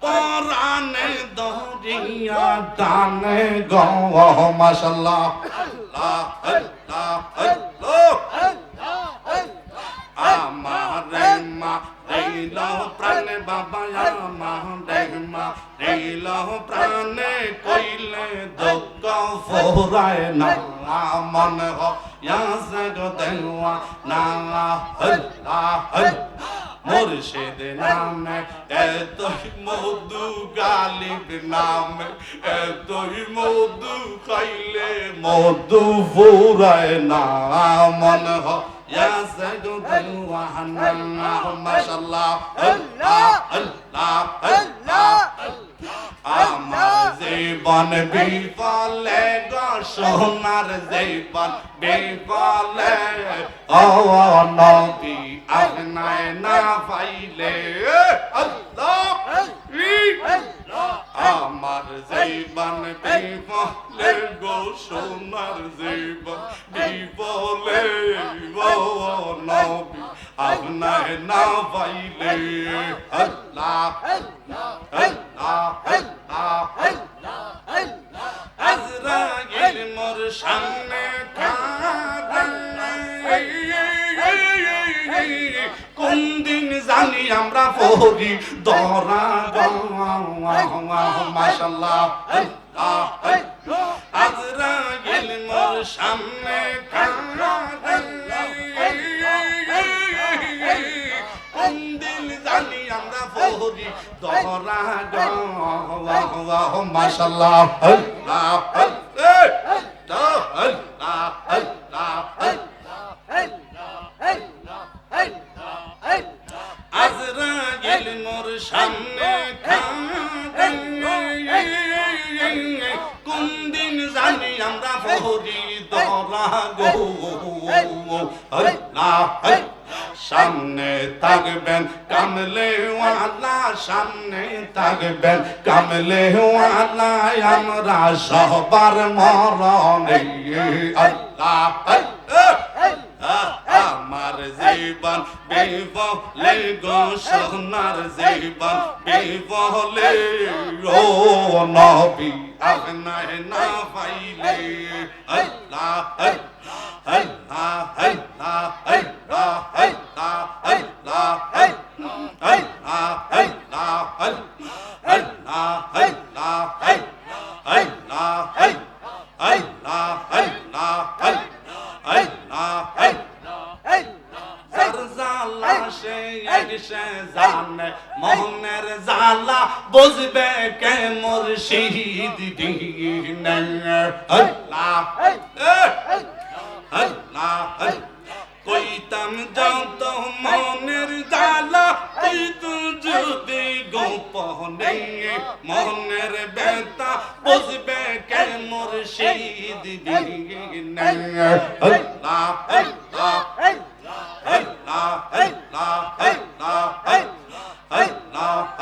পরানে দরিয়া টানে গো মাশাআল্লাহ আল্লাহ আল্লাহ আল্লাহ আমারে মা দিল প্রাণে বাবা আমারে মা দিল প্রাণে কইলে দুঃখ ফুরায় না মন ইয়া জগদেওয়া না আল্লাহ মুর্শিদ নামে এতই মধু গালিব নামে এতই মধু খাইলে মধু ফুরায় না মন ইয়া জগদেওয়া না মাশাআল্লাহ আল্লাহ আল্লাহ আল্লাহ আমার জীবন বিফলে গো সোনার জীবন বিফলে ও নবী আপনায় না পাইলে আল্লাহ আমার জীবন বিফলে গো সোনার জীবন বিফলে ও নবী আপনায় না পাইলে আল্লাহ আল্লাহ আজরাইল মোর সামনে কোন দিন জানি আমরা পড়ি দরা মাশাআল্লাহ আজরাইল মোর সামনে কোন দিন জানি আমরা পড়ি দরা মাশাআল্লাহ আল্লাহ আল্লাহ আল্লাহ আজরাইল মোর সামনে কোন দিন জানি আমরা পড়ি দরা গো আল্লাহ সামনে থাকবেন কামলেওয়ালা সামনে থাকবেন কামলেওয়ালা আমরা সবার মরণে আল্লাহ আমার জীবন বিফলে গো সোনার জীবন বিফলে ও নবী আপনায় না পাইলে আল্লাহ আল্লাহ আল্লাহ আল্লাহ আল্লাহ আল্লাহ আল্লাহ আল্লাহ আল্লাহ আল্লাহ আল্লাহ আল্লাহ আল্লাহ মোহনের জালা বুঝবে কে মুর্শিদ দিন আল্লাহ আল্লাহ কইতাম যত মনের জালা তুই তো যদি গোপনে মনের বেতা বুঝবে কে মুর্শিদ দিন আল্লাহ আল্লাহ আল্লাহ আল্লাহ আল্লাহ আল্লাহ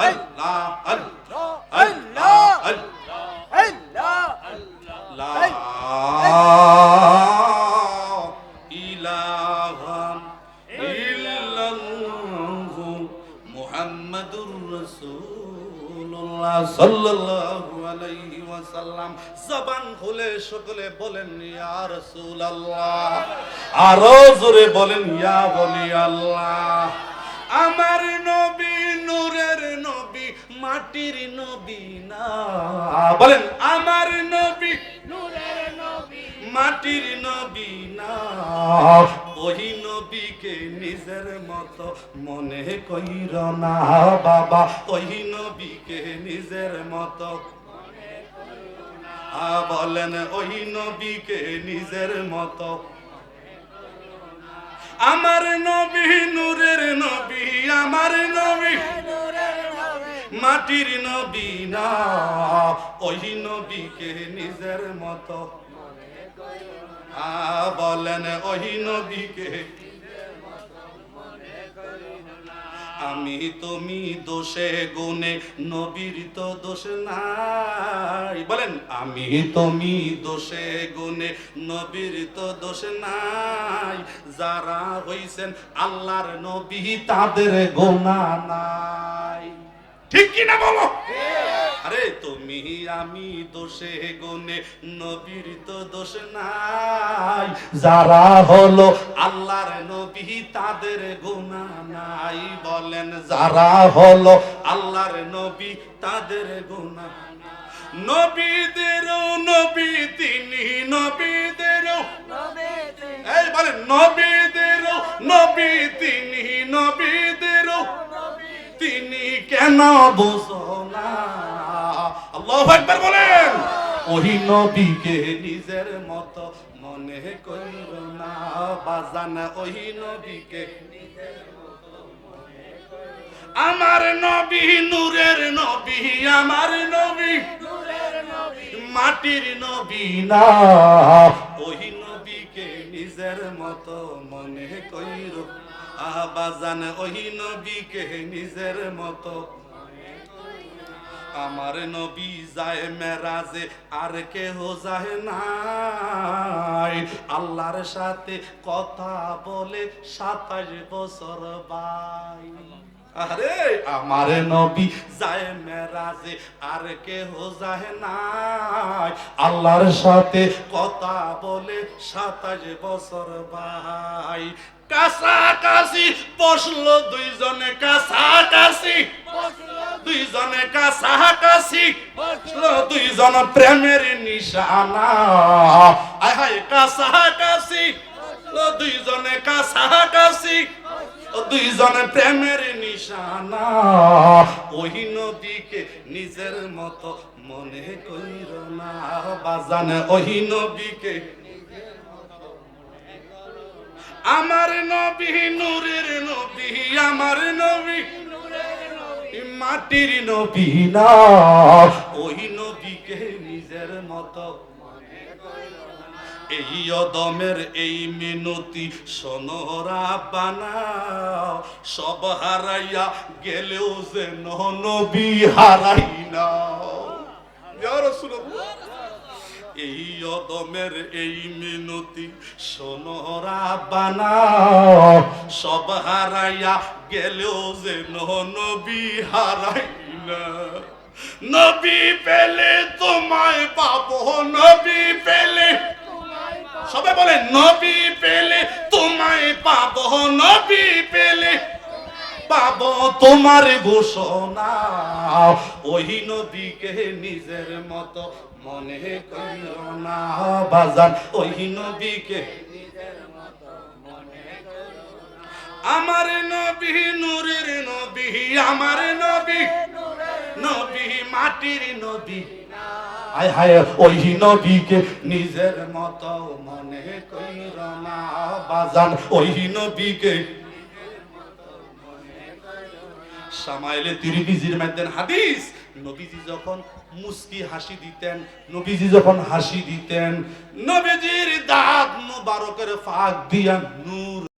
আল্লাহ আল্লাহ আল্লাহ ইলাহা ইল্লাল্লাহু মুহাম্মাদুর রাসূলুল্লাহ সাল্লাল্লাহু আলাইহি ওয়াসাল্লাম জবান খুলে সকলে বলেন ইয়া রাসূলুল্লাহ আরো জোরে বলেন ইয়া ওলি আল্লাহ আমার নবী নূরের নবী মাটির নবী না বলেন আমার নবী নূরের নবী মাটির নবী না ওই নবীকে নিজের মতো মনে কইর না বাবা ওই নবীকে নিজের মতো মনে কইর না বলেন ওই নবীকে নিজের মতো আমার নবী নূরের নবী আমার নবী মাটির নবী না ওই নবীকে নিজের মতো বলেন ওই নবীকে আমি তুমি দোষে গুণে নবীর তো দোষ নাই বলেন আমি তুমি দোষে গুণে নবীর তো দোষ নাই যারা হইছেন আল্লাহর নবী তাদের গুনাহ নাই ঠিক কি না বলো? আরে তুমি আমি দোষে গুনে, নবীর তো দোষ নাই। যারা হলো আল্লাহর নবী তাদের গুনাহ নাই। বলেন যারা হলো আল্লাহর নবী তাদের গুনাহ। নবীদেরও নবী তিনি, নবীদেরও এই বলেন নবীদেরও নবী তিনি, নবীদেরও তিনি, কেন বুঝো না? আল্লাহু আকবার বলেন। ওই নবীকে নিজের মতো মনে কইর না বাজান, ওই নবীকে আমার নবী নূরের নবী, আমার নবী মাটির নবী না। ওই নবীকে নিজের মতো মনে কইর বাজান, ওই নবীকে নিজের মতো। আমার নবী যায় মেরাজে, আর কেহ যায় নাই। আল্লাহর সাথে কথা বলে 27 বছর বাই। আরে আমার নবী যায় মেরাজে, আর কেহ যায় নাই। আল্লাহর সাথে কথা বলে 27 বছর ভাই। কাছাকাছি বসলো দুইজনে, কাছাকাছি দুইজনে, কাছাকাছি বসলো দুইজন, প্রেমের নিশানা। আয় হায় কাছাকাছি দুইজনে, কাছাকাছি দুইজনে, প্রেমের নিশানা। ওই নবীকে নিজের মতো মনে কইর না বাজান, ওই নবীকে। আমার নবী নূরের নবী, আমার নবী মাটির নবী না। ওই নবীকে নিজের মতো। এই অদমের এই মিনতি সোনরা বানাও, সব হারাইয়া গেলেও যেন নবী হারাই না। ইয়া রাসূলুল্লাহ, এই অদমের এই মিনতি সোনরা বানাও, সব হারাইয়া গেলেও যেন নবী হারাই না। নবী পেলে তোমায় পাবো, নবী পেলে, সবাই বলে নবী পেলে তোমায় পাবো, নবী পেলে পাবো তোমার ঘোষণা। ওই নবীকে নিজের মতো মনে করিও না বাজান, ওই নবীকে আমার নবী নূরের নবী, আমার নবী নবী মাটির নবী। আয় হায় ওই নবীকে নিজের মতো মনে কইর না বাজান, ওই নবীকে। শামাইলে তিরমিজির মধ্যে হাদিস, নবীজি যখন মুস্কি হাসি দিতেন, নবীজি যখন হাসি দিতেন, নবীজির দাঁত মুবারকের ফাঁক দিয়া নূর